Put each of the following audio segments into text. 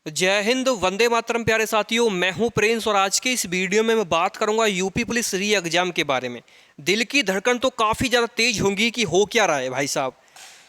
जय हिंद, वंदे मातरम। प्यारे साथियों, मैं हूं प्रिंस और आज के इस वीडियो में मैं बात करूंगा यूपी पुलिस री एग्जाम के बारे में। दिल की धड़कन तो काफ़ी ज़्यादा तेज होंगी कि हो क्या रहा है भाई साहब,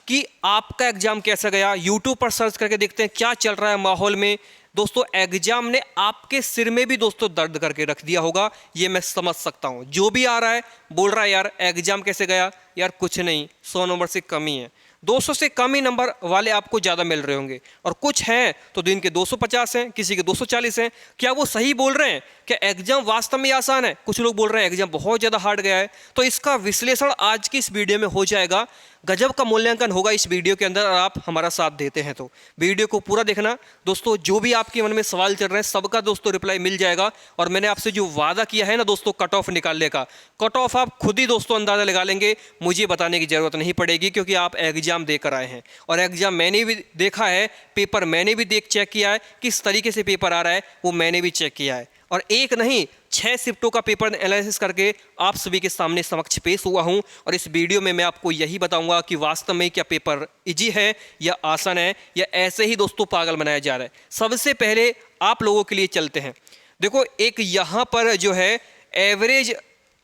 कि आपका एग्जाम कैसा गया। यूट्यूब पर सर्च करके देखते हैं क्या चल रहा है माहौल में। दोस्तों, एग्जाम ने आपके सिर में भी दोस्तों दर्द करके रख दिया होगा, ये मैं समझ सकता हूँ। जो भी आ रहा है बोल रहा है यार एग्जाम कैसे गया, यार कुछ नहीं, 100 नंबर से कम ही है। 200 से कम ही नंबर वाले आपको ज़्यादा मिल रहे होंगे और कुछ हैं तो दिन के 250 हैं, किसी के 240 हैं। क्या वो सही बोल रहे हैं? क्या एग्जाम वास्तव में आसान है? कुछ लोग बोल रहे हैं एग्जाम बहुत ज़्यादा हार्ड गया है। तो इसका विश्लेषण आज की इस वीडियो में हो जाएगा। गजब का मूल्यांकन होगा इस वीडियो के अंदर और आप हमारा साथ देते हैं तो वीडियो को पूरा देखना दोस्तों। जो भी आपके मन में सवाल चल रहे हैं सबका दोस्तों रिप्लाई मिल जाएगा। और मैंने आपसे जो वादा किया है ना दोस्तों, कट ऑफ निकालने का, कट ऑफ आप खुद ही दोस्तों अंदाज़ा लगा लेंगे, मुझे बताने की ज़रूरत नहीं पड़ेगी क्योंकि आप एग्जाम देकर आए हैं। और एग्जाम मैंने भी देखा है, पेपर मैंने भी चेक किया है, किस तरीके से पेपर आ रहा है वो मैंने भी चेक किया है। और एक नहीं 6 शिफ्टों का पेपर एनालिसिस करके आप सभी के सामने समक्ष पेश हुआ हूं। और इस वीडियो में मैं आपको यही बताऊंगा कि वास्तव में क्या पेपर इजी है या आसान है या ऐसे ही दोस्तों पागल बनाया जा रहा है। सबसे पहले आप लोगों के लिए चलते हैं। देखो, एक यहाँ पर जो है एवरेज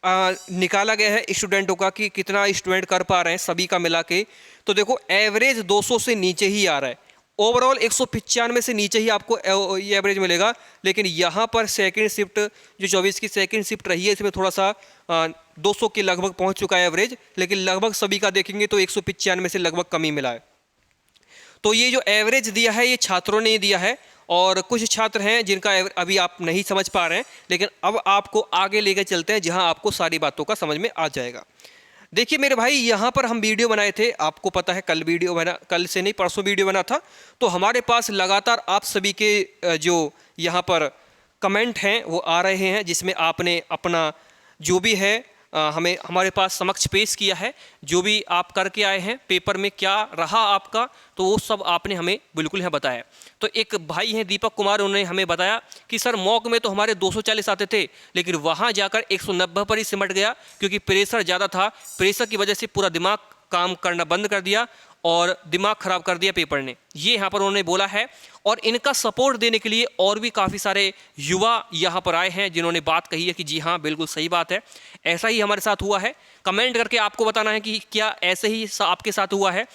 निकाला गया है स्टूडेंटों का कि कितना स्टूडेंट कर पा रहे हैं सभी का मिला के। तो देखो, एवरेज 200 से नीचे ही आ रहा है। ओवरऑल 195 से नीचे ही आपको ये एवरेज मिलेगा। लेकिन यहाँ पर सेकंड शिफ्ट जो 24 की सेकंड शिफ्ट रही है, इसमें थोड़ा सा 200 के लगभग पहुँच चुका है एवरेज। लेकिन लगभग सभी का देखेंगे तो 195 से लगभग कम ही मिला है। तो ये जो एवरेज दिया है ये छात्रों ने दिया है। और कुछ छात्र हैं जिनका अभी आप नहीं समझ पा रहे हैं, लेकिन अब आपको आगे लेकर चलते हैं जहां आपको सारी बातों का समझ में आ जाएगा। देखिए मेरे भाई, यहाँ पर हम वीडियो बनाए थे, आपको पता है कल वीडियो बना, कल से नहीं परसों वीडियो बना था। तो हमारे पास लगातार आप सभी के जो यहाँ पर कमेंट हैं वो आ रहे हैं, जिसमें आपने अपना जो भी है हमें हमारे पास समक्ष पेश किया है। जो भी आप करके आए हैं पेपर में क्या रहा आपका, तो वो सब आपने हमें बिल्कुल यहाँ बताया। तो एक भाई हैं दीपक कुमार, उन्होंने हमें बताया कि सर मॉक में तो हमारे 240 आते थे, लेकिन वहाँ जाकर 190 पर ही सिमट गया क्योंकि प्रेशर ज़्यादा था। प्रेशर की वजह से पूरा दिमाग काम करना बंद कर दिया और दिमाग खराब कर दिया पेपर ने, ये यहाँ पर उन्होंने बोला है। और इनका सपोर्ट देने के लिए और भी काफ़ी सारे युवा यहाँ पर आए हैं जिन्होंने बात कही है कि जी हाँ बिल्कुल सही बात है, ऐसा ही हमारे साथ हुआ है। कमेंट करके आपको बताना है कि क्या ऐसे ही आपके साथ हुआ है।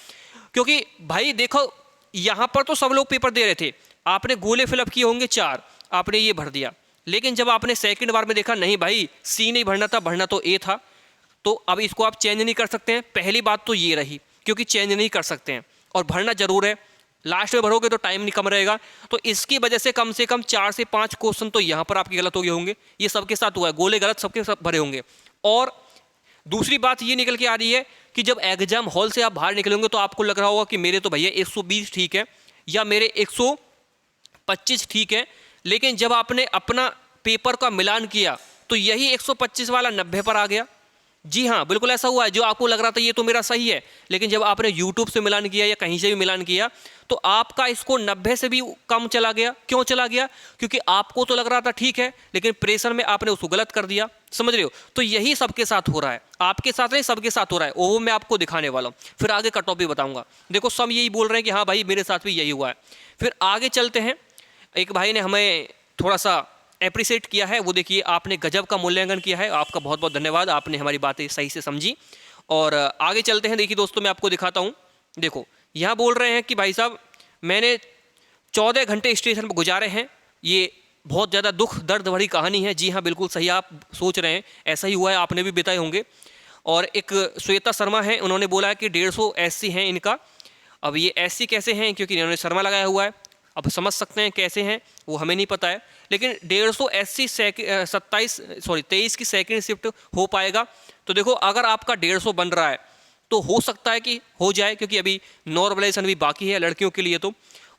क्योंकि भाई देखो, यहाँ पर तो सब लोग पेपर दे रहे थे, आपने गोले फिलअप किए होंगे 4, आपने ये भर दिया। लेकिन जब आपने सेकेंड बार में देखा नहीं भाई सी नहीं भरना था, भरना तो ए था, तो अब इसको आप चेंज नहीं कर सकते हैं। पहली बात तो ये रही, क्योंकि चेंज नहीं कर सकते हैं और भरना जरूर है। लास्ट में भरोगे तो टाइम नहीं कम रहेगा। तो इसकी वजह से कम 4 से 5 क्वेश्चन तो यहाँ पर आपके गलत हो गए होंगे। ये सबके साथ हुआ है, गोले गलत सबके सब भरे होंगे। और दूसरी बात ये निकल के आ रही है कि जब एग्जाम हॉल से आप बाहर निकलेंगे तो आपको लग रहा होगा कि मेरे तो भैया 120 ठीक है या मेरे 125 ठीक है। लेकिन जब आपने अपना पेपर का मिलान किया तो यही 125 वाला 90 पर आ गया। जी हाँ, बिल्कुल ऐसा हुआ है। जो आपको लग रहा था ये तो मेरा सही है, लेकिन जब आपने YouTube से मिलान किया या कहीं से भी मिलान किया तो आपका इसको 90 से भी कम चला गया। क्यों चला गया? क्योंकि आपको तो लग रहा था ठीक है, लेकिन प्रेशर में आपने उसको गलत कर दिया। समझ रहे हो? तो यही सबके साथ हो रहा है, आपके साथ नहीं सबके साथ हो रहा है। वो मैं आपको दिखाने वाला हूँ, फिर आगे कट ऑफ भी बताऊँगा। देखो, सब यही बोल रहे हैं कि हाँ भाई मेरे साथ भी यही हुआ है। फिर आगे चलते हैं। एक भाई ने हमें थोड़ा सा अप्रिशिएट किया है, वो देखिए आपने गजब का मूल्यांकन किया है, आपका बहुत बहुत धन्यवाद, आपने हमारी बातें सही से समझी। और आगे चलते हैं। देखिए दोस्तों, मैं आपको दिखाता हूँ। देखो, यहाँ बोल रहे हैं कि भाई साहब मैंने 14 घंटे स्टेशन पर गुजारे हैं, ये बहुत ज़्यादा दुख दर्द भरी कहानी है। जी हाँ, बिल्कुल सही आप सोच रहे हैं, ऐसा ही हुआ है, आपने भी बिताए होंगे। और एक श्वेता शर्मा है, उन्होंने बोला है कि 150 SC हैं इनका। अब ये SC कैसे हैं, क्योंकि इन्होंने शर्मा लगाया हुआ है, अब समझ सकते हैं कैसे हैं, वो हमें नहीं पता है। लेकिन 150 SC 23 की सेकंड शिफ्ट हो पाएगा। तो देखो, अगर आपका 150 बन रहा है तो हो सकता है कि हो जाए, क्योंकि अभी नॉर्मलाइजेशन भी बाकी है लड़कियों के लिए तो।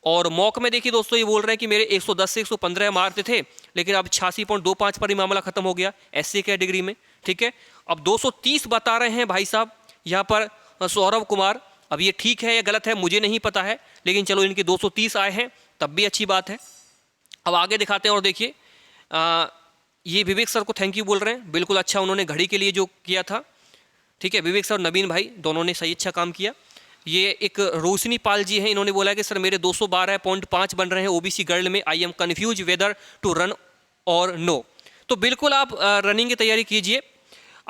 और मॉक में देखिए दोस्तों, ये बोल रहे हैं कि मेरे 110 से 115 मारते थे, लेकिन अब 86.25 पर ही मामला खत्म हो गया SC कैटेगरी में। ठीक है, अब 230 बता रहे हैं भाई साहब यहाँ पर सौरभ कुमार। अब ये ठीक है या गलत है मुझे नहीं पता है, लेकिन चलो इनके 230 आए हैं तब भी अच्छी बात है। अब आगे दिखाते हैं। और देखिए ये विवेक सर को थैंक यू बोल रहे हैं, बिल्कुल अच्छा उन्होंने घड़ी के लिए जो किया था। ठीक है, विवेक सर, नवीन भाई दोनों ने सही अच्छा काम किया। ये एक रोशनी पाल जी हैं, इन्होंने बोला कि सर मेरे 212.5 बन रहे हैं ओबीसी गर्ल में, I am confuse whether to run or no. तो बिल्कुल आप रनिंग की तैयारी कीजिए।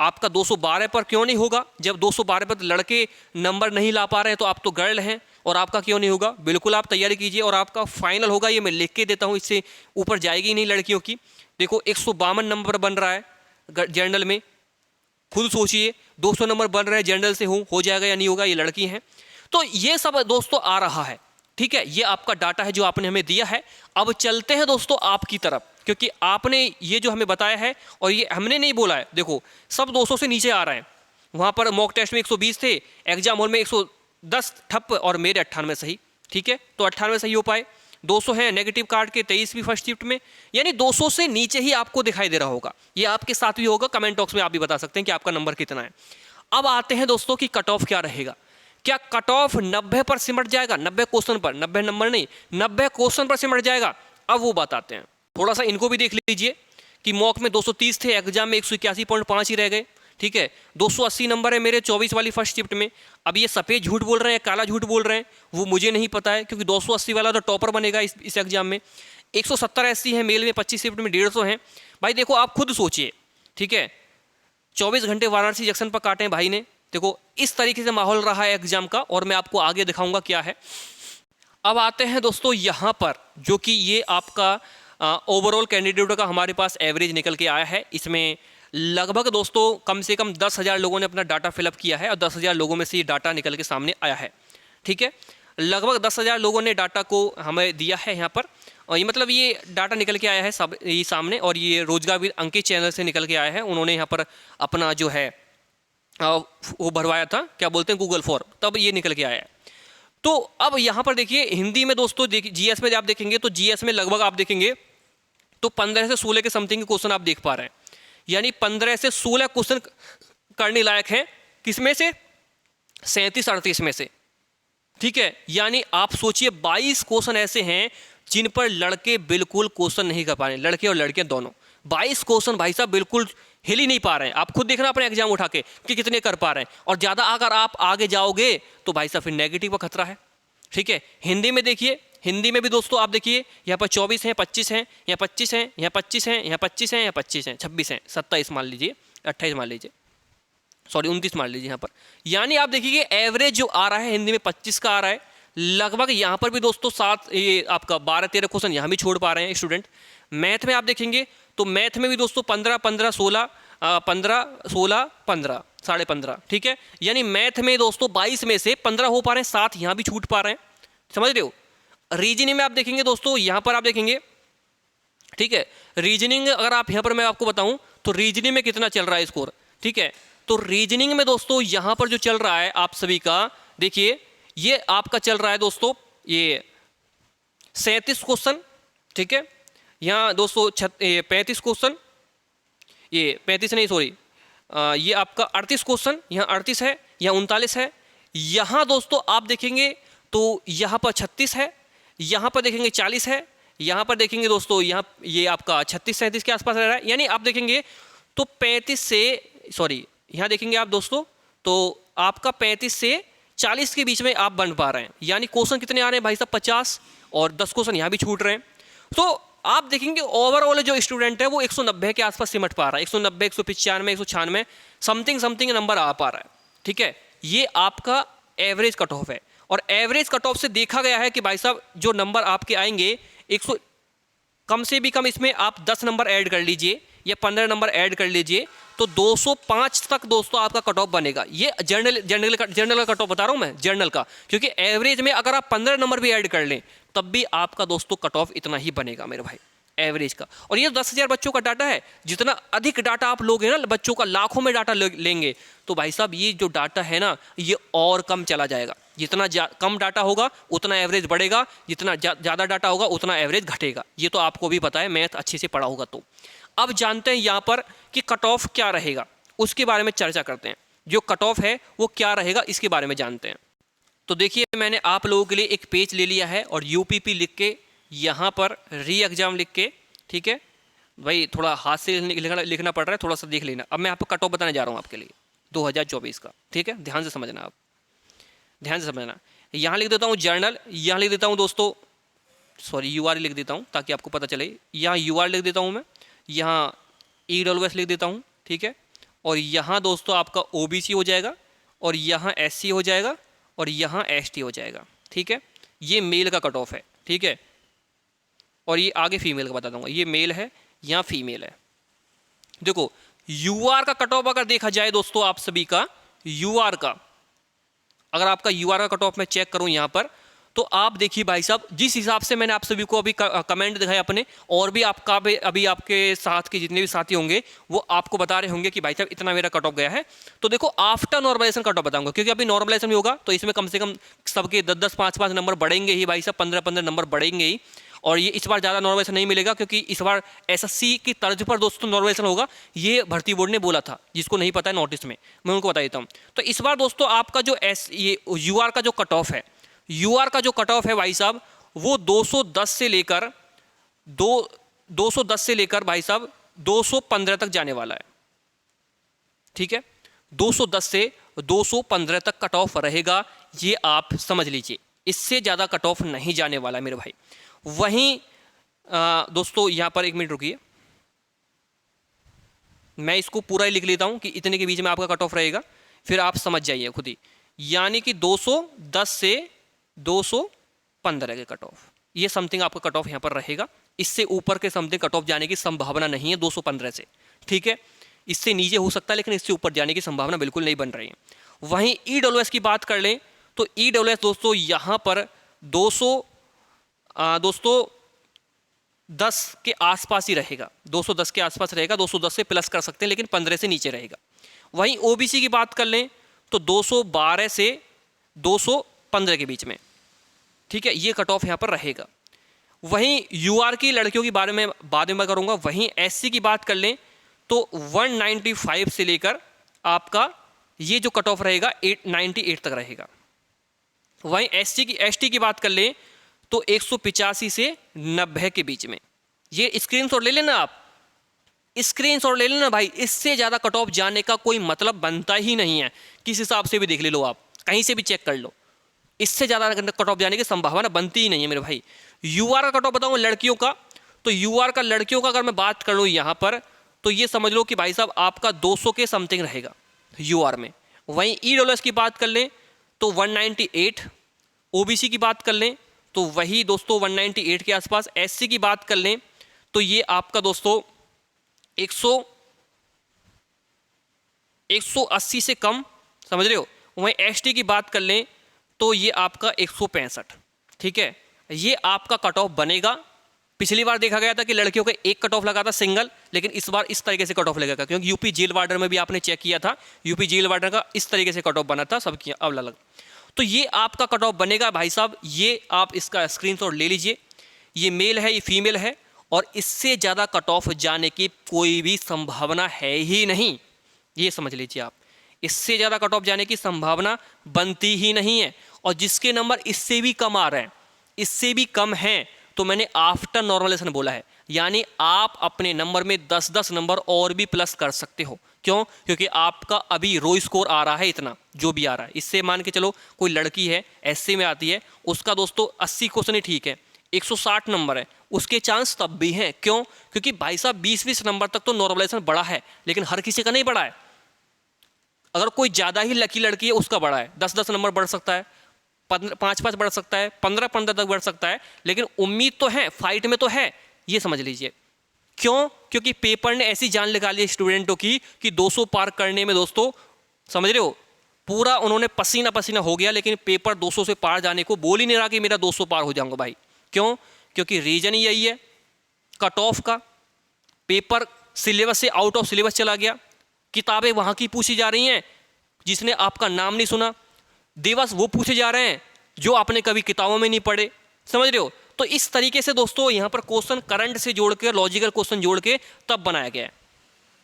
आपका 212 पर क्यों नहीं होगा? जब 212 पर लड़के नंबर नहीं ला पा रहे हैं तो आप तो गर्ल हैं, और आपका क्यों नहीं होगा? बिल्कुल आप तैयारी कीजिए और आपका फाइनल होगा। ये मैं लिख के देता हूँ, इससे ऊपर जाएगी ही नहीं लड़कियों की। देखो 152 नंबर बन रहा है जनरल में, खुद सोचिए 200 नंबर बन रहे हैं जनरल से, हो जाएगा या नहीं होगा? ये लड़की हैं। तो ये सब दोस्तों आ रहा है, ठीक है। ये आपका डाटा है जो आपने हमें दिया है। अब चलते हैं दोस्तों आपकी तरफ, क्योंकि आपने ये जो हमें बताया है और ये हमने नहीं बोला है। देखो सब 200 से नीचे आ रहे हैं। वहाँ पर मॉक टेस्ट में 120 थे, एग्जाम हॉल में 110 ठप और मेरे 98 सही, ठीक है। तो 98 सही हो पाए। 200 हैं नेगेटिव कार्ड के, 23 भी फर्स्ट शिफ्ट में, यानी 200 से नीचे ही आपको दिखाई दे रहा होगा। ये आपके साथ भी होगा, कमेंट बॉक्स में आप भी बता सकते हैं कि आपका नंबर कितना है। अब आते हैं दोस्तों कि कट ऑफ क्या रहेगा। क्या कट ऑफ 90 पर सिमट जाएगा? 90 क्वेश्चन पर, 90 नंबर नहीं, 90 क्वेश्चन पर सिमट जाएगा? अब वो बताते हैं। थोड़ा सा इनको भी देख लीजिए कि मॉक में 230 थे, एग्जाम में 181.5 ही रह गए, ठीक है। 280 नंबर है मेरे 24 वाली फर्स्ट शिफ्ट में। अब ये सफ़ेद झूठ बोल रहे हैं, काला झूठ बोल रहे हैं, वो मुझे नहीं पता है, क्योंकि 280 वाला तो टॉपर बनेगा इस एग्जाम में। 170 एससी है मेल में, 25 शिफ्ट में 150 हैं। भाई देखो आप खुद सोचिए, ठीक है। 24 घंटे वाराणसी जंक्शन पर काटे हैं भाई ने। देखो इस तरीके से माहौल रहा है एग्जाम का, और मैं आपको आगे दिखाऊंगा क्या है। अब आते हैं दोस्तों यहाँ पर, जो कि ये आपका ओवरऑल कैंडिडेट का हमारे पास एवरेज निकल के आया है। इसमें लगभग दोस्तों कम से कम 10,000 लोगों ने अपना डाटा फिलअप किया है, और 10,000 लोगों में से ये डाटा निकल के सामने आया है, ठीक है। लगभग 10,000 लोगों ने डाटा को हमें दिया है यहाँ पर, और ये मतलब ये डाटा निकल के आया है सब ये सामने। और ये रोजगार भी अंकित चैनल से निकल के आया है। उन्होंने यहाँ पर अपना जो है वो भरवाया था, क्या बोलते हैं, गूगल फॉर्म, तब ये निकल के आया है। तो अब यहाँ पर देखिए हिंदी में दोस्तों, जीएस में आप देखेंगे तो जीएस में लगभग आप देखेंगे तो 15 से 16 के समथिंग के क्वेश्चन आप देख पा रहे हैं, यानी 15 से 16 क्वेश्चन करने लायक हैं। किसमें से? 37-38 में से, ठीक है। यानी आप सोचिए 22 क्वेश्चन ऐसे हैं जिन पर लड़के बिल्कुल क्वेश्चन नहीं कर पा रहे हैं, लड़के और लड़कियां दोनों। 22 क्वेश्चन भाई साहब बिल्कुल हिल ही नहीं पा रहे हैं। आप खुद देखना अपने एग्जाम उठा के कि कितने कर पा रहे हैं, और ज़्यादा अगर आप आगे जाओगे तो भाई साहब फिर नेगेटिव का खतरा है, ठीक है। हिंदी में देखिए, हिंदी में भी दोस्तों आप देखिए यहाँ पर 24 हैं, 25 हैं, यहाँ 25 हैं, यहाँ 25 हैं, यहाँ 25 हैं, यहाँ 25 हैं, 26 हैं, 27 मान लीजिए, 28 मान लीजिए, सॉरी 29 मान लीजिए यहाँ पर। यानी आप देखिए एवरेज जो आ रहा है हिंदी में 25 का आ रहा है लगभग। यहाँ पर भी दोस्तों 7 ये आपका 12-13 क्वेश्चन यहाँ भी छोड़ पा रहे हैं स्टूडेंट। मैथ में आप देखेंगे तो मैथ में भी दोस्तों 15, 15, 16, 15, 16, 15, 15.5, ठीक है। यानी मैथ में दोस्तों 22 में से 15 हो पा रहे हैं, 7 यहाँ भी छूट पा रहे हैं, समझ रहे हो। रीजनिंग में आप देखेंगे दोस्तों, यहाँ पर आप देखेंगे, ठीक है। रीजनिंग अगर आप यहाँ पर मैं आपको बताऊँ तो रीजनिंग में कितना चल रहा है स्कोर, ठीक है। तो रीजनिंग में दोस्तों यहाँ पर जो चल रहा है आप सभी का, देखिए ये आपका चल रहा है दोस्तों ये 37 क्वेश्चन, ठीक है। यहाँ दोस्तों 35 क्वेश्चन, ये 35 नहीं सॉरी, ये आपका 38 क्वेश्चन, यहाँ 38 है, यहाँ 39 है। यहाँ दोस्तों आप देखेंगे तो यहाँ पर 36 है, यहाँ पर देखेंगे 40 है, यहाँ पर देखेंगे दोस्तों यहाँ ये आपका 36-37 के आसपास रह रहा है। यानी आप देखेंगे तो 35 से सॉरी यहाँ देखेंगे आप दोस्तों तो आपका 35 से 40 के बीच में आप बन पा रहे हैं। यानी क्वेश्चन कितने आ रहे हैं भाई साहब 50, और 10 क्वेश्चन यहाँ भी छूट रहे हैं। तो आप देखेंगे ओवरऑल जो स्टूडेंट है वो 190 के आसपास सिमट पा रहा है, 190, 195, 196 समथिंग नंबर आ पा रहा है, ठीक है। ये आपका एवरेज कट ऑफ है, और एवरेज कट ऑफ से देखा गया है कि भाई साहब जो नंबर आपके आएंगे 100 कम से भी कम, इसमें आप 10 नंबर ऐड कर लीजिए या 15 नंबर ऐड कर लीजिए तो 205 तक दोस्तों आपका कट ऑफ बनेगा। ये जर्नल का कट ऑफ बता रहा हूँ मैं, जर्नल का, क्योंकि एवरेज में अगर आप 15 नंबर भी ऐड कर लें तब भी आपका दोस्तों कट ऑफ इतना ही बनेगा मेरे भाई एवरेज का। और ये 10,000 बच्चों का डाटा है, जितना अधिक डाटा आप लोगे ना, बच्चों का लाखों में डाटा लेंगे तो भाई साहब ये जो डाटा है ना ये और कम चला जाएगा। जितना कम डाटा होगा उतना एवरेज बढ़ेगा, जितना ज़्यादा डाटा होगा उतना एवरेज घटेगा। ये तो आपको भी पता है, मैथ अच्छे से पढ़ा होगा। तो अब जानते हैं यहाँ पर कि कट ऑफ क्या रहेगा, उसके बारे में चर्चा करते हैं। जो कट ऑफ है वो क्या रहेगा इसके बारे में जानते हैं। तो देखिए मैंने आप लोगों के लिए एक पेज ले लिया है और यूपीपी लिख के यहाँ पर री एग्जाम लिख के, ठीक है भाई, थोड़ा हाथ से लिखना पड़ रहा है, थोड़ा सा देख लेना। अब मैं आपको कट ऑफ बताने जा रहा हूँ आपके लिए 2024 का, ठीक है, ध्यान से समझना आप। ध्यान से समझना। यहाँ लिख देता हूँ जर्नल, यहाँ लिख देता हूँ दोस्तों, सॉरी UR लिख देता हूँ ताकि आपको पता चले। यहाँ UR लिख देता हूँ मैं, यहाँ EWS लिख देता हूँ, ठीक है। और यहाँ दोस्तों आपका OBC हो जाएगा, और यहाँ SC हो जाएगा, और यहाँ ST हो जाएगा, ठीक है। ये मेल का कट ऑफ है, ठीक है। और ये आगे फीमेल का बता दूंगा, ये मेल है, यहाँ फीमेल है। देखो UR का कट ऑफ अगर देखा जाए दोस्तों, आप सभी का UR का, अगर आपका UR का कट ऑफ मैं चेक करूं यहाँ पर, तो आप देखिए भाई साहब, जिस हिसाब से मैंने आप सभी को अभी कमेंट दिखाए अपने, और भी आपका अभी आपके साथ के जितने भी साथी होंगे वो आपको बता रहे होंगे कि भाई साहब इतना मेरा कट ऑफ गया है। तो देखो आफ्टर नॉर्मलाइजेशन कट ऑफ बताऊंगा, क्योंकि अभी नॉर्मलाइजेशन भी होगा तो इसमें कम से कम सबके 10-10, 5-5 नंबर बढ़ेंगे ही भाई साहब, 15-15 नंबर बढ़ेंगे ही। और ये इस बार ज़्यादा नॉर्मलाइजेशन नहीं मिलेगा, क्योंकि इस बार SSC की तर्ज पर दोस्तों नॉर्मलाइजेशन होगा, ये भर्ती बोर्ड ने बोला था। जिसको नहीं पता है नोटिस में मैं उनको बता देता हूँ। तो इस बार दोस्तों आपका जो ये UR का जो कट ऑफ है, UR का जो कट ऑफ है भाई साहब, वो 210 से लेकर 210 से लेकर भाई साहब 215 तक जाने वाला है, ठीक है। 210 से 215 तक कट ऑफ रहेगा, ये आप समझ लीजिए। इससे ज़्यादा कट ऑफ नहीं जाने वाला मेरे भाई। वहीं दोस्तों यहाँ पर 1 मिनट रुकिए, मैं इसको पूरा ही लिख लेता हूँ कि इतने के बीच में आपका कट ऑफ रहेगा, फिर आप समझ जाइए खुद ही। यानी कि 210 से 215 के कट ऑफ, ये समथिंग आपका कट ऑफ यहाँ पर रहेगा। इससे ऊपर के समथिंग कट ऑफ जाने की संभावना नहीं है 215 से, ठीक है। इससे नीचे हो सकता है, लेकिन इससे ऊपर जाने की संभावना बिल्कुल नहीं बन रही है। वहीं EWS की बात कर लें तो EWS दोस्तों यहाँ पर 210 के आसपास ही रहेगा, 210 के आसपास रहेगा। 210 से प्लस कर सकते हैं, लेकिन 15 से नीचे रहेगा। वहीं OBC की बात कर लें तो 212 से 215 के बीच में, ठीक है, ये कट ऑफ यहाँ पर रहेगा। वहीं UR की लड़कियों के बारे में बाद में मैं करूँगा। वहीं SC की बात कर लें तो 195 से लेकर आपका ये जो कट ऑफ रहेगा 898 तक रहेगा। वहीं ST की बात कर लें तो 185 से 90 के बीच में। ये स्क्रीनशॉट ले लेना, आप स्क्रीनशॉट ले लेना भाई। इससे ज़्यादा कट ऑफ जाने का कोई मतलब बनता ही नहीं है, किस हिसाब से भी देख ले लो, आप कहीं से भी चेक कर लो। इससे ज़्यादा कट ऑफ जाने की संभावना बनती ही नहीं है मेरे भाई। UR का कट ऑफ बताऊँ लड़कियों का, तो UR का लड़कियों का अगर मैं बात कर लूँ यहाँ पर, तो ये समझ लो कि भाई साहब आपका 200 के समथिंग रहेगा UR में। वहीं EWS की बात कर लें तो 198, OBC की बात कर लें तो वही दोस्तों 198 के आसपास, SC की बात कर लें तो ये आपका दोस्तों 180 से कम, समझ रहे हो। वहीं ST की बात कर लें तो ये आपका 165, ठीक है। ये आपका कट ऑफ बनेगा। पिछली बार देखा गया था कि लड़कियों का एक कट ऑफ लगा था सिंगल, लेकिन इस बार इस तरीके से कट ऑफ लगेगा, क्योंकि यूपी जेल वार्डन में भी आपने चेक किया था, यूपी जेल वार्डन का इस तरीके से कट ऑफ बना था सबकी अलग अलग। तो ये आपका कट ऑफ बनेगा भाई साहब, ये आप इसका स्क्रीनशॉट ले लीजिए। ये मेल है, ये फीमेल है, और इससे ज़्यादा कट ऑफ जाने की कोई भी संभावना है ही नहीं, ये समझ लीजिए आप। इससे ज़्यादा कट ऑफ जाने की संभावना बनती ही नहीं है। और जिसके नंबर इससे भी कम आ रहे हैं, इससे भी कम हैं, तो मैंने आफ्टर नॉर्मलाइजेशन बोला है, यानी आप अपने नंबर में 10-10 नंबर और भी प्लस कर सकते हो। क्यों? क्योंकि आपका अभी रो स्कोर आ रहा है इतना, जो भी आ रहा है। इससे मान के चलो कोई लड़की है SC में आती है, उसका दोस्तों 80 क्वेश्चन ही ठीक है, 160 नंबर है, उसके चांस तब भी हैं। क्यों? क्योंकि भाई साहब 20-20 नंबर तक तो नॉर्मलाइजेशन बढ़ा है, लेकिन हर किसी का नहीं बढ़ा है। अगर कोई ज़्यादा ही लकी लड़की है उसका बढ़ा है, 10-10 नंबर बढ़ सकता है, 5-5 बढ़ सकता है, 15-15 तक बढ़ सकता है, लेकिन उम्मीद तो है, फाइट में तो है, ये समझ लीजिए। क्यों? क्योंकि पेपर ने ऐसी जान लगा ली स्टूडेंटों की कि 200 पार करने में दोस्तों, समझ रहे हो, पूरा उन्होंने पसीना पसीना हो गया, लेकिन पेपर 200 से पार जाने को बोल ही नहीं रहा कि मेरा 200 पार हो जाऊंगा भाई। क्यों? क्योंकि रीजन ही यही है, कट ऑफ का। पेपर सिलेबस से आउट ऑफ सिलेबस चला गया, किताबें वहाँ की पूछी जा रही हैं जिसने आपका नाम नहीं सुना, दिवस वो पूछे जा रहे हैं जो आपने कभी किताबों में नहीं पढ़े, समझ रहे हो। तो इस तरीके से दोस्तों यहाँ पर क्वेश्चन करंट से जोड़ के, लॉजिकल क्वेश्चन जोड़ के तब बनाया गया है,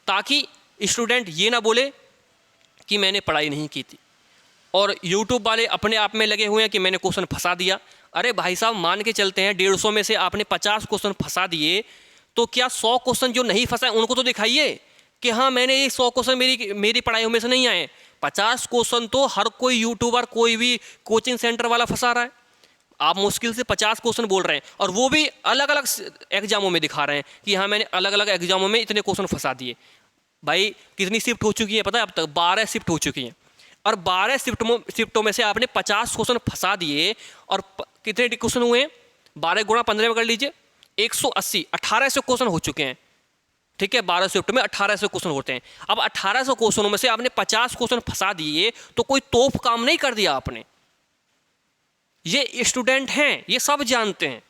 ताकि स्टूडेंट ये ना बोले कि मैंने पढ़ाई नहीं की थी। और यूट्यूब वाले अपने आप में लगे हुए हैं कि मैंने क्वेश्चन फंसा दिया। अरे भाई साहब, मान के चलते हैं 150 में से आपने 50 क्वेश्चन फंसा दिए, तो क्या 100 क्वेश्चन जो नहीं फंसाए उनको तो दिखाइए कि हाँ मैंने ये 100 क्वेश्चन मेरी पढ़ाई में से नहीं आए। 50 क्वेश्चन तो हर कोई यूट्यूबर, कोई भी कोचिंग सेंटर वाला फंसा रहा है। आप मुश्किल से 50 क्वेश्चन बोल रहे हैं और वो भी अलग अलग एग्जामों में दिखा रहे हैं कि हाँ मैंने अलग अलग एग्जामों में इतने क्वेश्चन फंसा दिए। भाई कितनी शिफ्ट हो चुकी है पता है? अब तक 12 शिफ्ट हो चुकी हैं और 12 शिफ्टों में से आपने 50 क्वेश्चन फंसा दिए और कितने क्वेश्चन हुए हैं? 12 गुणा 15 में कर लीजिए, 180, 1800 क्वेश्चन हो चुके हैं। ठीक है, 12 शिफ्ट में 1800 क्वेश्चन होते हैं। अब 1800 क्वेश्चनों में से आपने 50 क्वेश्चन फंसा दिए तो कोई तोप काम नहीं कर दिया आपने। ये स्टूडेंट हैं, ये सब जानते हैं,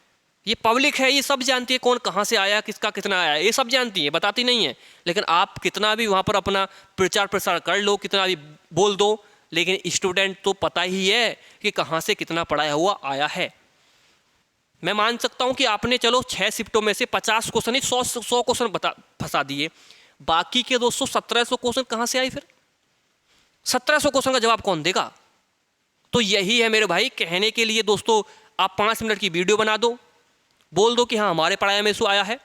ये पब्लिक है, ये सब जानती है कौन कहाँ से आया, किसका कितना आया, ये सब जानती है, बताती नहीं है। लेकिन आप कितना भी वहाँ पर अपना प्रचार प्रसार कर लो, कितना भी बोल दो, लेकिन स्टूडेंट तो पता ही है कि कहाँ से कितना पढ़ाया हुआ आया है। मैं मान सकता हूँ कि आपने चलो 6 शिफ्टों में से 50 क्वेश्चन नहीं 100 क्वेश्चन फंसा दिए, बाकी के दोस्तों 1700 क्वेश्चन कहाँ से आए? फिर 1700 क्वेश्चन का जवाब कौन देगा? तो यही है मेरे भाई कहने के लिए दोस्तों, आप 5 मिनट की वीडियो बना दो, बोल दो कि हाँ हमारे पढ़ाई में से आया है,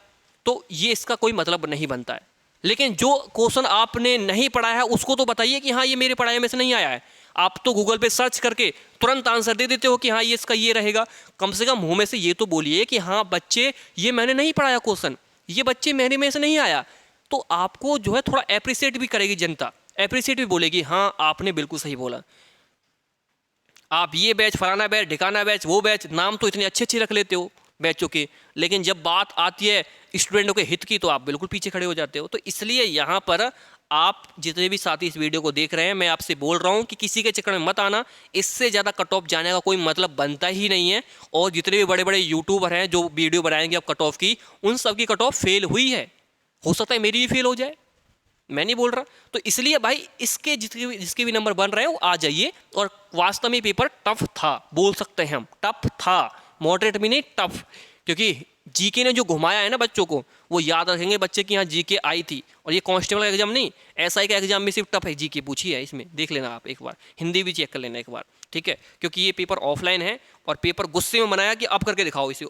तो ये इसका कोई मतलब नहीं बनता है। लेकिन जो क्वेश्चन आपने नहीं पढ़ा है उसको तो बताइए कि हाँ ये मेरे पढ़ाई में से नहीं आया है। आप तो गूगल पे सर्च करके तुरंत आंसर दे देते हो कि हाँ ये इसका ये रहेगा। कम से कम मुंह में से ये तो बोलिए कि हाँ बच्चे ये मैंने नहीं पढ़ाया क्वेश्चन, ये बच्चे मेरे में से नहीं आया। तो आपको जो है थोड़ा एप्रिसिएट भी करेगी जनता, एप्रिसिएट भी बोलेगी हाँ आपने बिल्कुल सही बोला। आप ये बैच, फलाना बैच, ढिकाना बैच, वो बैच, नाम तो इतने अच्छे अच्छे रख लेते हो बैचों के, लेकिन जब बात आती है स्टूडेंटों के हित की तो आप बिल्कुल पीछे खड़े हो जाते हो। तो इसलिए यहाँ पर आप जितने भी साथी इस वीडियो को देख रहे हैं, मैं आपसे बोल रहा हूँ कि किसी के चक्कर में मत आना, इससे ज़्यादा कट ऑफ जाने का कोई मतलब बनता ही नहीं है। और जितने भी बड़े बड़े यूट्यूबर हैं जो वीडियो बनाएंगे अब कट ऑफ की, उन सब की कट ऑफ फेल हुई है, हो सकता है मेरी भी फेल हो जाए, मैं नहीं बोल रहा। तो इसलिए भाई इसके जिसके भी नंबर बन रहे हैं वो आ जाइए। और वास्तव में पेपर टफ था, बोल सकते हैं हम, टफ था, मॉडरेट भी नहीं टफ, क्योंकि जीके ने जो घुमाया है ना बच्चों को, वो याद रखेंगे बच्चे की यहाँ जीके आई थी। और ये कांस्टेबल का एग्जाम नहीं, एसआई का एग्जाम में सिर्फ टफ है, जीके पूछी है इसमें, देख लेना आप एक बार, हिंदी भी चेक कर लेना एक बार, ठीक है। क्योंकि ये पेपर ऑफलाइन है और पेपर गुस्से में बनाया कि अब करके दिखाओ इसे,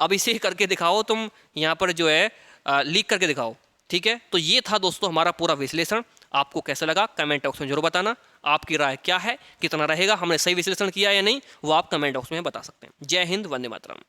अब इसे करके दिखाओ तुम, यहाँ पर जो है लीक करके दिखाओ, ठीक है। तो ये था दोस्तों हमारा पूरा विश्लेषण। आपको कैसा लगा कमेंट बॉक्स में जरूर बताना, आपकी राय क्या है, कितना रहेगा, हमने सही विश्लेषण किया या नहीं, वो आप कमेंट बॉक्स में बता सकते हैं। जय हिंद, वंदे मातरम।